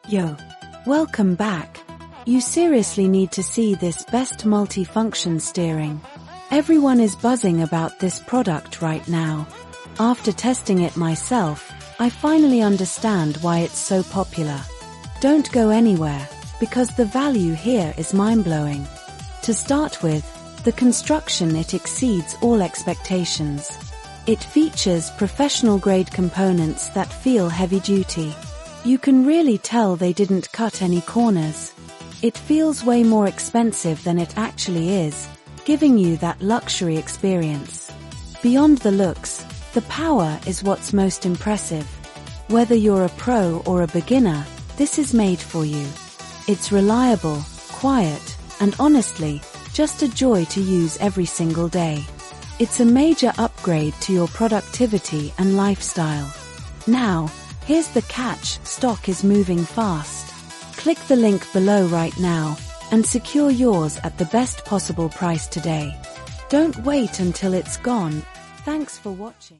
Yo! Welcome back. You seriously need to see this best multi-function steering. Everyone is buzzing about this product right now. After testing it myself, I finally understand why it's so popular. Don't go anywhere, because the value here is mind-blowing. To start with, the construction, it exceeds all expectations. It features professional-grade components that feel heavy-duty. You can really tell they didn't cut any corners. It feels way more expensive than it actually is, giving you that luxury experience. Beyond the looks, the power is what's most impressive. Whether you're a pro or a beginner, this is made for you. It's reliable, quiet, and honestly, just a joy to use every single day. It's a major upgrade to your productivity and lifestyle. Now, here's the catch: stock is moving fast. Click the link below right now and secure yours at the best possible price today. Don't wait until it's gone. Thanks for watching.